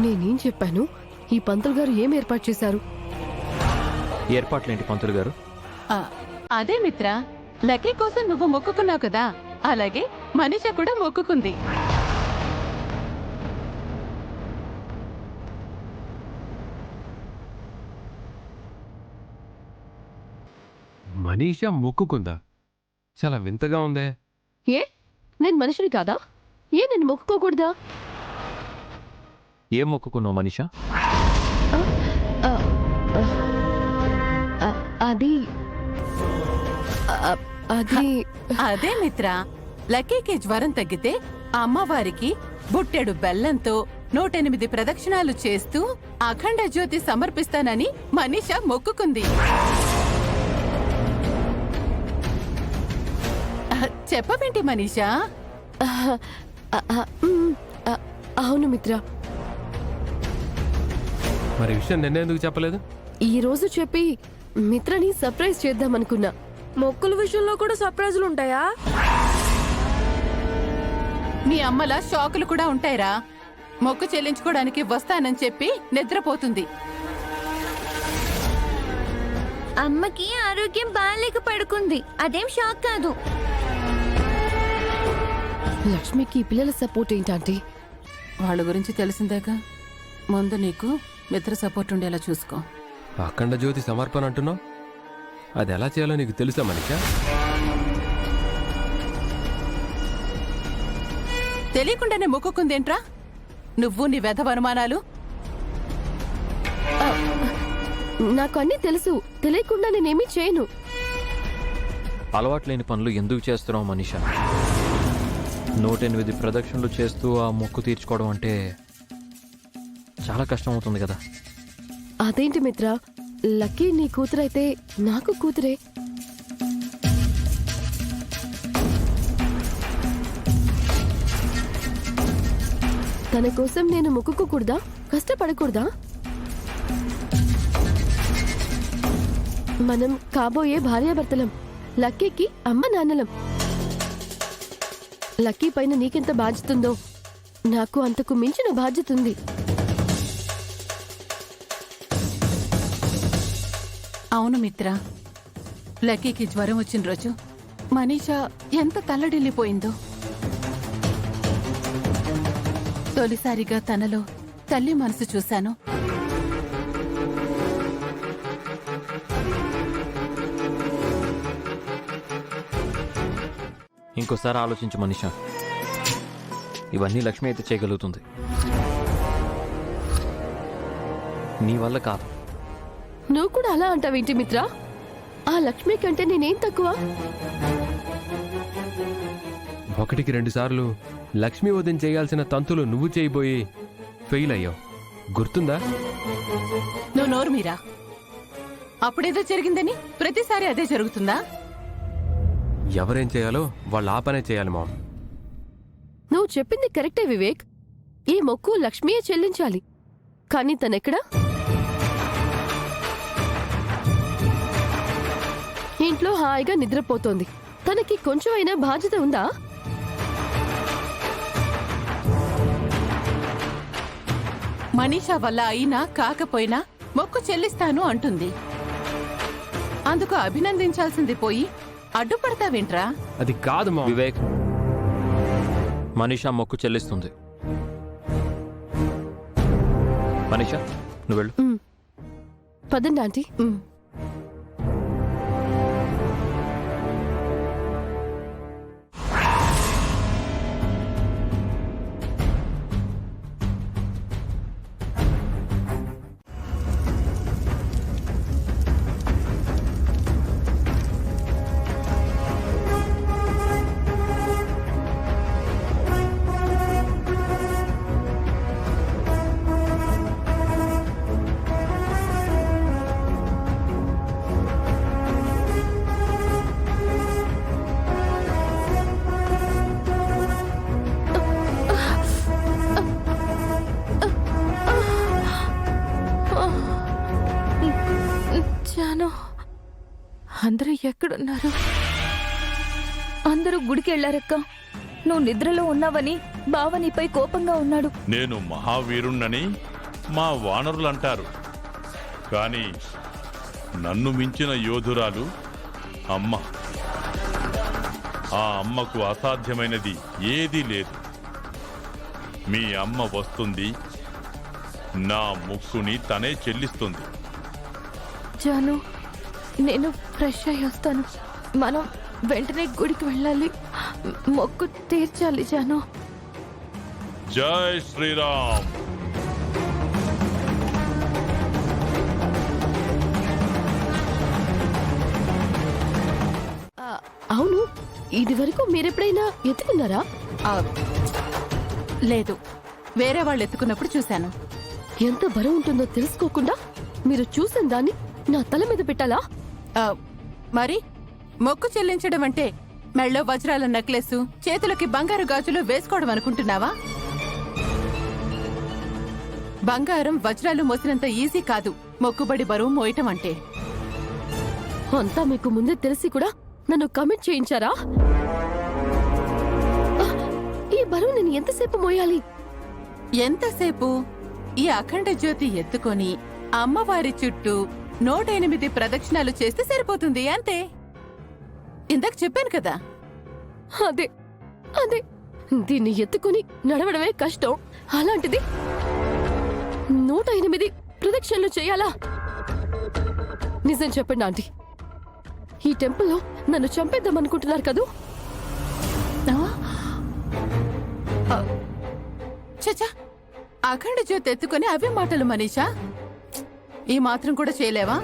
నేనేం చెప్పాను? ఈ పంతులు గారు ఏం ఏర్పాటు చేశారు? ఏర్పాట్లేంటి పంతులు గారు? అదే మిత్ర, లక్కీ కోసం నువ్వు మొక్కుకున్నావు కదా, అలాగే మనిష కూడా మొక్కుకుంది. మనీషా మొక్కుకుందా? చాలా వింతగా ఉందే. ఏ నేను మనిషిని కాదా? ఏ నేను మొక్కుకోకూడదా? ఏం మొక్కుకున్నావు మనీషా? అది అది అదే మిత్ర, లక్కీకి జ్వరం తగ్గితే అమ్మవారికి బుట్టెడు బెల్లంతో 108 ప్రదక్షిణాలు చేస్తూ అఖండ జ్యోతి సమర్పిస్తానని మనీష మొక్కుకుంది. చెప్పవేంటి మనీషా? అవును మిత్ర. మరి విషయం నిన్నెందుకు చెప్పలేదు? ఈ రోజు చెప్పి మిత్రని సర్ప్రైజ్ చేద్దామనుకున్నా. మొక్కుల విషయంలో కూడా సర్ప్రైజులు ఉంటాయా? మీ అమ్మల షాకులు కూడా ఉంటాయిరా. మొక్కు చెల్లించుకోవడానికి వస్తానని చెప్పి నిద్రపోతుంది. అమ్మకి ఆరోగ్యం బాగాలేక పడుకుంది, అదేం షాక్ కాదు. లక్ష్మికి పిల్లల సపోర్ట్ ఏంటంటే? వాళ్ళ గురించి తెలిసిందాక ముందు నీకు మిత్ర సపోర్ట్ ఉండేలా చూసుకో. అఖండ జ్యోతి సమర్పణ అంటున్నావు, అది ఎలా చేయాలో నీకు తెలుసా మనీషా? తెలియకుండానే మొక్కుకుందేంట్రా నువ్వు నీ వెధవ అనుమానాలు? నాకు అన్నీ తెలుసు, తెలియకుండా నేనేమీ చేయను. అలవాట్లేని పనులు ఎందుకు చేస్తున్నావు మనీషా? 108 ప్రదక్షిణలు చేస్తూ ఆ మొక్కు తీర్చుకోవడం అంటే చాలా కష్టం అవుతుంది కదా. అదేంటి మిత్ర, లక్కీ నీ కూతురైతే నాకు కూతురే. తన కోసం నేను మొక్కుకోకూడదా? కష్టపడకూడదా? మనం కాబోయే భార్యాభర్తలం, లక్కీకి అమ్మ నాన్నలం. లక్కీ పైన నీకెంత బాధ్యత ఉందో నాకు అంతకు మించిన బాధ్యత ఉంది. అవును మిత్ర, లక్కీకి జ్వరం వచ్చిన రోజు మనీషా ఎంత తల్లడిల్లిపోయిందో. తొలిసారిగా తనలో తల్లి మనసు చూశాను. ఇంకోసారి ఆలోచించు మనీషా, ఇవన్నీ లక్ష్మి అయితే చేయగలుగుతుంది, నీ వల్ల కాదు. నువ్వు కూడా అలా అంటావేంటి మిత్ర? ఆ లక్ష్మి కంటే నేనేం తక్కువ? ఒకటికి 2 సార్లు లక్ష్మీ వదిన చేయాల్సిన తంతులు నువ్వు చేయబోయి ఫెయిల్ అయ్యావు, గుర్తుందా? నువ్వు నోరు మీరా. అప్పుడేదో జరిగిందని ప్రతిసారి అదే జరుగుతుందా? ఎవరేం చేయాలో వాళ్ళు ఆ పనే చేయాలి మామ్. నువ్వు చెప్పింది కరెక్టే వివేక్. ఈ మొక్కు లక్ష్మియే చెల్లించాలి. కానీ తనెక్కడా? ఇంట్లో హాయిగా నిద్రపోతోంది. తనకి కొంచెం అయినా బాధ్యత ఉందా? మనీషా వల్ల అయినా కాకపోయినా మొక్కు చెల్లిస్తాను అంటుంది. అందుకు అభినందించాల్సింది పోయి అడ్డుపడతావేంట్రా? అది కాదు మామ్. వివేక్, మనీషా మొక్కు చెల్లిస్తుంది. మనీషా నువ్వు వెళ్ళు. పదండి ఆంటీ. అందరూ ఎక్కడున్నారు? అందరూ గుడికి వెళ్లారక్క. నువ్వు నిద్రలో ఉన్నావని బావ నీపై కోపంగా ఉన్నాడు. నేను మహావీరుణ్ణని మా వానరులంటారు. కానీ నన్ను మించిన యోధురాలు అమ్మ. ఆ అమ్మకు అసాధ్యమైనది ఏదీ లేదు. మీ అమ్మ వస్తుంది, నా ముక్కుని తనే చెల్లిస్తుంది. జాను, నేను ఫ్రెష్ అయ్యి వస్తాను. మనం వెంటనే గుడికి వెళ్ళాలి. మొక్కు తీర్చాలి జాను. జై శ్రీరామ్. అవును, ఇది వరకు మీరెప్పుడైనా ఎత్తుకున్నారా? లేదు, వేరే వాళ్ళు ఎత్తుకున్నప్పుడు చూశాను. ఎంత బరువు ఉంటుందో తెలుసుకోకుండా మీరు చూసిన దాన్ని నా తల మీద పెట్టాలా? ఆ, మరి మొక్కు చెల్లించడం అంటే మెళ్ళో వజ్రాల నెక్లెస్, చేతులకి బంగారు గాజులు వేసుకోవడం అనుకుంటున్నావా? బంగారం వజ్రాలు మోసినంత ఈజీ కాదు మొక్కుబడి బరువు మోయటం అంటే. అంతా మీకు ముందే తెలిసి కూడా నన్ను కమిట్ చేయించారా? ఈ బరువు నేను ఎంతసేపు మోయాలి? ఎంతసేపు? ఈ అఖండ జ్యోతి ఎత్తుకొని అమ్మవారి చుట్టూ 108 ప్రదక్షిణాలు చేస్తే సరిపోతుంది, అంతే. ఇందాక చెప్పాను కదా. అదే అదే దీన్ని ఎత్తుకుని నడవడమే కష్టం, అలాంటిది 108 ప్రదక్షిణలు చేయాలా? నిజం చెప్పండి ఆంటీ, ఈ టెంపుల్లో నన్ను చంపేద్దామనుకుంటున్నారు కదూ? చచ్చా, అఖండ జ్యోతి ఎత్తుకొని అవే మాటలు మనీషా. ఈ మాత్రం కూడా చేయలేవా?